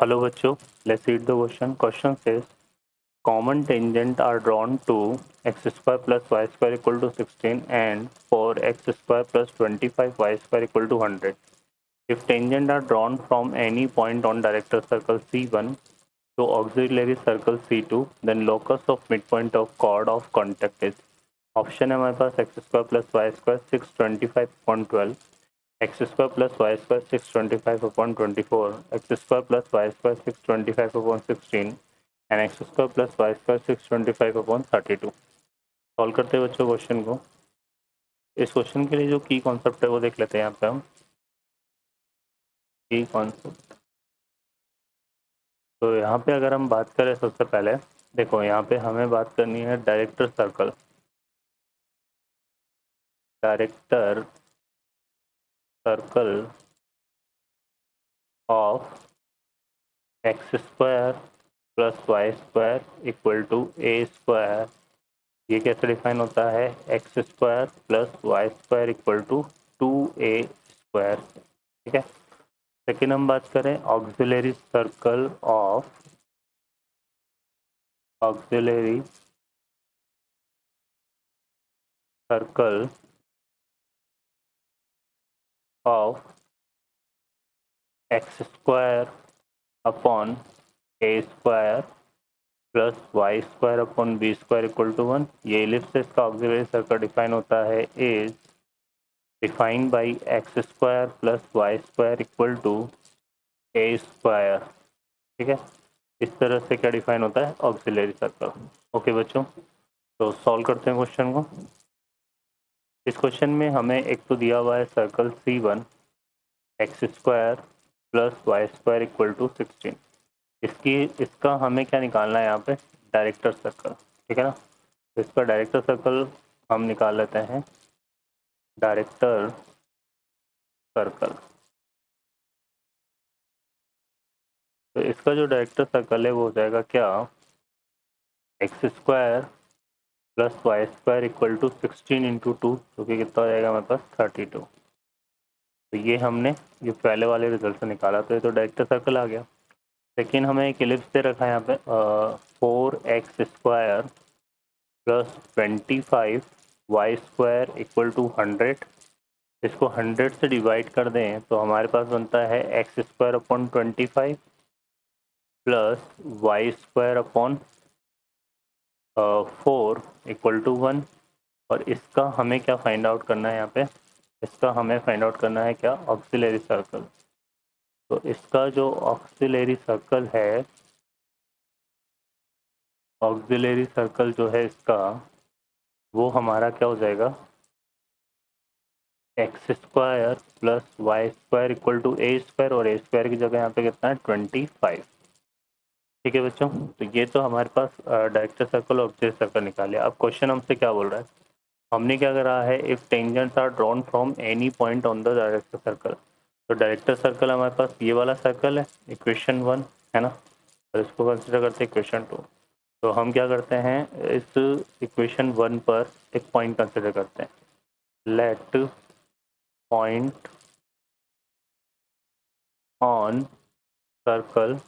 Hello बच्चों, let's read the question. Question says common tangent are drawn to x square plus y square equal to 16 and for x square plus 25 y square equal to 100. If tangent are drawn from any point on director circle C1 to auxiliary circle C2, then locus of midpoint of chord of contact is option है हमारे पास x square plus Y square 625/12 x square plus Y square 625/24 x square plus Y square 625/16 and x square plus Y square 625/32। Solve करते हैं बच्चों question को। इस question के लिए जो की कॉन्सेप्ट है वो देख लेते हैं यहाँ पे हम। की कॉन्सेप्ट तो यहाँ पे अगर हम बात करें सबसे पहले देखो यहाँ पे हमें बात करनी है director circle. Director circle of x square plus Y square equal to a square. ये कैसे डिफाइन होता है? X square plus Y square equal to 2a square. ठीक है। सेकेंड हम बात करें auxiliary circle of auxiliary circle of x square upon a square plus Y square upon b square equal to 1। ये इलिप्सिस का auxiliary circle define होता है is defined by x square plus Y square equal to a square. ठीक है। इस तरह से क्या डिफाइन होता है? Auxiliary circle. ओके बच्चों, तो सॉल्व करते हैं क्वेश्चन को। इस क्वेश्चन में हमें एक तो दिया हुआ है circle C1 x square plus Y square equal to 16। इसका हमें क्या निकालना है यहाँ पे? Director circle. ठीक है ना। तो इसका डायरेक्टर सर्कल हम निकाल लेते हैं। डायरेक्टर सर्कल, तो इसका जो डायरेक्टर सर्कल है वो हो जाएगा क्या? X square plus Y square equal to 16 into 2, जो कि कितना हो जाएगा हमारे पास 32। तो ये हमने ये पहले वाले रिजल्ट से निकाला, तो ये तो डायरेक्टर सर्कल आ गया। लेकिन हमें एक इलिप्स दे रखा है यहाँ पे 4x square plus 25 y square equal to 100। इसको 100 से डिवाइड कर दें तो हमारे पास बनता है x square upon 25 plus Y square upon 4 equal to 1। और इसका हमें क्या फाइंड आउट करना है यहाँ पे? इसका हमें फाइंड आउट करना है क्या? Auxiliary circle. तो इसका जो ऑक्सिलरी सर्कल है, ऑक्सिलरी सर्कल जो है इसका, वो हमारा क्या हो जाएगा? X square plus Y square equal to a square, और ए स्क्वायर की जगह यहाँ पे कितना है? 25। ठीक है बच्चों, तो ये तो हमारे पास डायरेक्टर सर्कल और ऑक्सिलरी सर्कल निकाले। अब क्वेश्चन हमसे क्या बोल रहा है? हमने क्या करा है? If tangents are drawn from any point on the director circle. तो डायरेक्टर सर्कल हमारे पास ये वाला सर्कल है, इक्वेशन 1 है ना। और इसको कंसिडर करते हैं इक्वेशन 2। तो हम क्या करते हैं? इस इक्वेशन 1 पर एक पॉइंट कंसिडर करते हैं। Let point on circle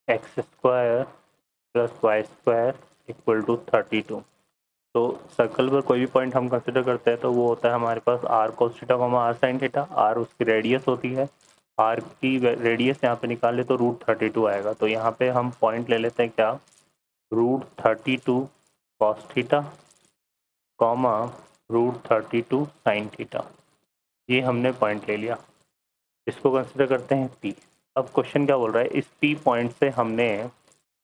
x square plus Y square equal to 32। तो सर्कल पर कोई भी पॉइंट हम कंसिडर करते हैं तो वो होता है हमारे पास R cos theta comma R sine theta. R उसकी रेडियस होती है, आर की रेडियस यहाँ पे निकाले तो √32 आएगा। तो यहाँ पे हम पॉइंट ले लेते हैं क्या? √32 cos theta comma √32 sine theta. ये हमने पॉइंट ले लिया, इसको कंसिडर करते हैं P। अब क्वेश्चन क्या बोल रहा है? इस P पॉइंट से हमने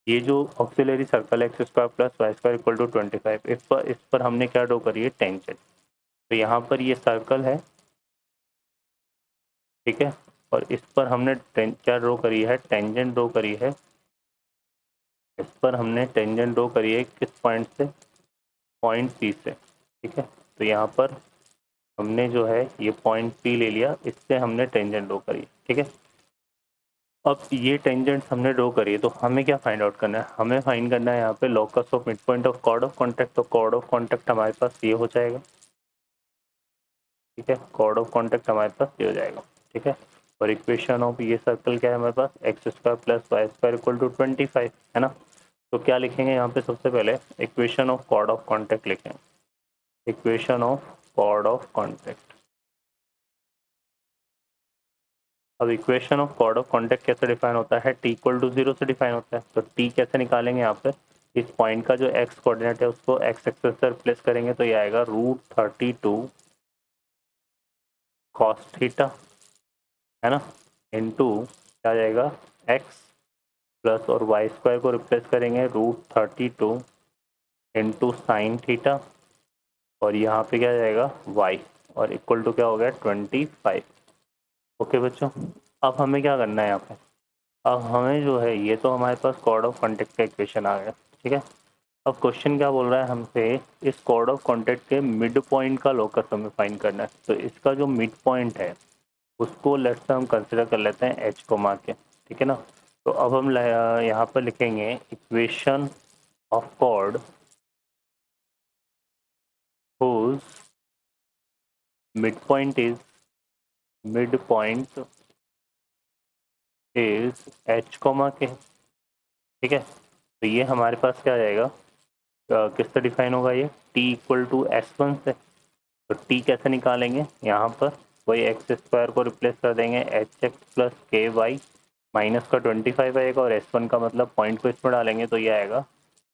ये जो auxiliary circle x square plus Y square equal to 25, इस पर हमने क्या ड्रॉ करी है? टेंजेंट। तो यहाँ पर ये सर्कल है, ठीक है, और इस पर हमने क्या ड्रॉ करी है? टेंजेंट ड्रॉ करी है। इस पर हमने टेंजेंट ड्रॉ करी है किस पॉइंट से? पॉइंट P से। ठीक है, तो यहाँ पर हमने जो है ये पॉइंट P ले लिया, इससे हमने टेंजेंट ड्रॉ करी। ठीक है, अब ये टेंजेंट हमने ड्रॉ करी है, तो हमें क्या फाइंड आउट करना है? हमें फाइंड करना है यहाँ पे locus of mid point of chord of contact. तो कॉर्ड ऑफ कॉन्टैक्ट हमारे पास ये हो जाएगा। ठीक है, कॉर्ड ऑफ कॉन्टैक्ट हमारे पास ये हो जाएगा। ठीक है, और इक्वेशन ऑफ ये सर्कल क्या है हमारे पास, X square plus Y square equal to 25 है ना। तो क्या लिखेंगे यहाँ पे, सबसे पहले equation of chord of contact लिखेंगे, equation of chord of contact. अब equation of chord of contact कैसे डिफाइन होता है, टी इक्वल टू 0 से डिफाइन होता है। तो टी कैसे निकालेंगे यहाँ पे, इस पॉइंट का जो एक्स कोऑर्डिनेट है उसको एक्स एक्सिस से रिप्लेस करेंगे, तो ये आएगा √32 कॉस थीटा है ना, इनटू क्या जाएगा एक्स प्लस और वाई स्क्वायर को रिप्लेस करेंगे √32 इंटू साइन थीटा और यहाँ पे क्या जाएगा वाई और इक्वल टू क्या हो गया 25। ओके बच्चों, अब हमें क्या करना है यहाँ पे, अब हमें जो है ये तो हमारे पास कॉर्ड ऑफ कॉन्टेक्ट का इक्वेशन आ गया, ठीक है। अब क्वेश्चन क्या बोल रहा है हमसे, इस कॉर्ड ऑफ कॉन्टेक्ट के मिड पॉइंट का लोकस हमें फाइंड करना है। तो इसका जो मिड पॉइंट है उसको लेट्स से हम कंसिडर कर लेते हैं एच को मार के, ठीक है ना। तो अब हम यहाँ पर लिखेंगे equation of chord whose midpoint is h comma k, ठीक है। तो ये हमारे पास क्या आ जाएगा, किससे डिफाइन होगा ये, t इक्वल टू s1 से। तो t कैसे निकालेंगे, यहाँ पर वही एक्स स्क्वायर को रिप्लेस कर देंगे एच एक्स प्लस के वाई, माइनस का 25 आएगा और s1 का मतलब पॉइंट को इसमें डालेंगे तो ये आएगा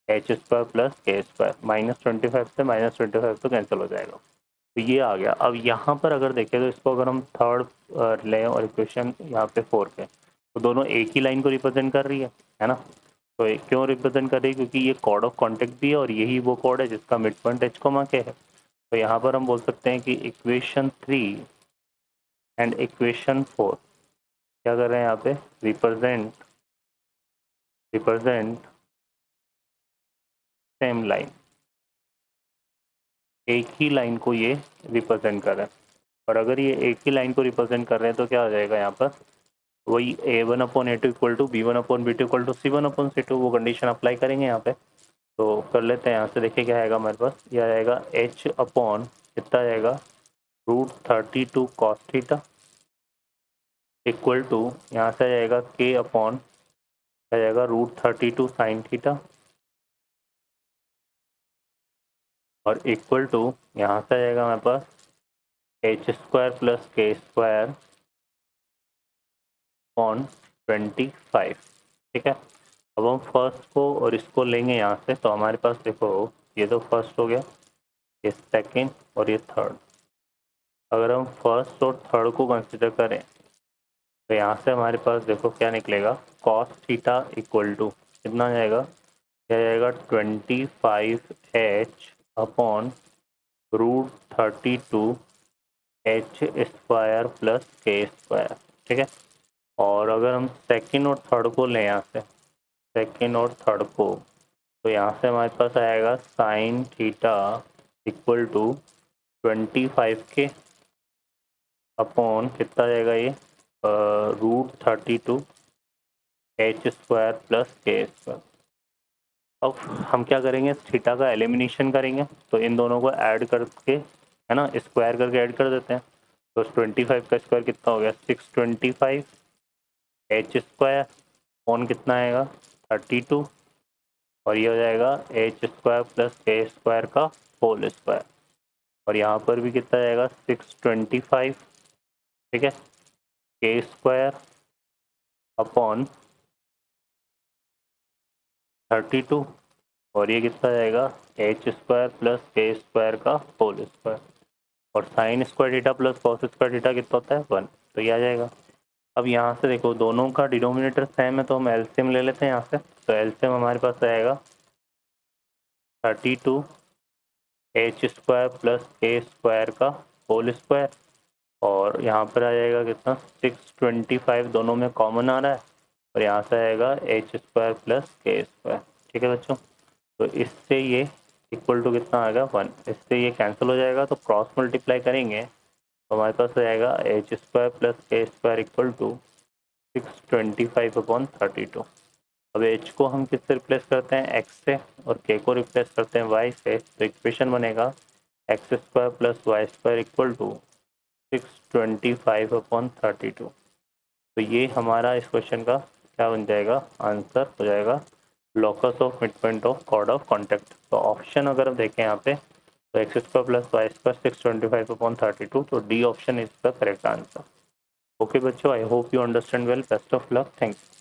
एच स्क्वायर प्लस के स्क्वायर, -25 से -25 तो कैंसिल हो जाएगा। तो ये आ गया। अब यहाँ पर अगर देखें तो इसको अगर हम थर्ड लें और इक्वेशन यहाँ पे 4 पे, तो दोनों एक ही लाइन को रिप्रेजेंट कर रही है ना। तो क्यों रिप्रेजेंट कर रही है, क्योंकि ये कॉर्ड ऑफ कॉन्टेक्ट भी है और यही वो कॉर्ड है जिसका मिड पॉइंट एच कोमा के है। तो यहाँ पर हम बोल सकते हैं कि इक्वेशन 3 एंड इक्वेशन 4 क्या कर रहे हैं यहाँ पे, रिप्रेजेंट सेम लाइन, एक ही लाइन को ये रिप्रेजेंट कर रहे हैं। और अगर ये एक ही लाइन को रिप्रेजेंट कर रहे हैं तो क्या हो जाएगा यहाँ पर, वही a1/a2 equal to b1/b2 equal to c1/c2 वो कंडीशन अप्लाई करेंगे यहाँ पे। तो कर लेते हैं यहाँ से, देखिए क्या आएगा हमारे पास, यह आएगा h अपॉन कितना आएगा √32 कॉस थीटा इक्वल टू यहाँ से आएगा k अपॉन आ जाएगा √32 साइन थीटा और इक्वल टू यहाँ से आएगा हमारे पास h स्क्वायर प्लस के स्क्वायर अपॉन 25, ठीक है। अब हम फर्स्ट को और इसको लेंगे यहाँ से, तो हमारे पास देखो ये तो फर्स्ट हो गया, ये सेकंड और ये थर्ड। अगर हम फर्स्ट और थर्ड को कंसिडर करें तो यहाँ से हमारे पास देखो क्या निकलेगा, कॉस थीटा इक्वल टू कितना जाएगा, क्या जाएगा 25h upon √32 H square plus के स्क्वायर, ठीक है। और अगर हम सेकंड और थर्ड को लें यहाँ से, सेकंड और थर्ड को, तो यहाँ से हमारे पास आएगा साइन थीटा इक्वल टू 25 के अपॉन कितना जाएगा ये √32 एच स्क्वायर प्लस के स्क्वायर। अब हम क्या करेंगे, थीटा का एलिमिनेशन करेंगे, तो इन दोनों को ऐड करके है ना स्क्वायर करके ऐड कर देते हैं। तो 25 का स्क्वायर कितना हो गया 625 एच स्क्वायर, कौन कितना आएगा 32 और ये हो जाएगा एच स्क्वायर प्लस के स्क्वायर का होल स्क्वायर और यहाँ पर भी कितना जाएगा 625, ठीक है, के स्क्वायर अपॉन 32 और ये कितना जाएगा एच स्क्वायर प्लस के स्क्वायर का होल स्क्वायर और sine square theta plus cos square theta कितना होता है 1, तो ये आ जाएगा। अब यहाँ से देखो दोनों का डिनोमिनेटर सेम है तो हम एलसीएम ले लेते हैं यहाँ से। तो एलसीएम हमारे पास आएगा 32 एच स्क्वायर प्लस के स्क्वायर का होल स्क्वायर और यहाँ पर आ जाएगा कितना 625, दोनों में कॉमन आ रहा है और यहाँ से आएगा एच स्क्वायर प्लस के स्क्वायर, ठीक है बच्चों। तो इससे ये इक्वल टू कितना आएगा 1, इससे ये कैंसिल हो जाएगा तो क्रॉस मल्टीप्लाई करेंगे तो हमारे पास आएगा एच स्क्वायर प्लस के स्क्वायर इक्वल टू 625/32। अब एच को हम किससे रिप्लेस करते हैं एक्स से और के को रिप्लेस करते हैं वाई से, तो इक्वेशन बनेगा x square plus Y square equal to 625/32। तो ये हमारा इस क्वेश्चन का क्या बन जाएगा, आंसर हो जाएगा locus of mid point of chord of contact. तो ऑप्शन अगर हम देखें यहाँ पे तो X square plus Y square 625/32, तो D option is the correct answer. Okay बच्चों, I hope you understand well, best of luck, thank you.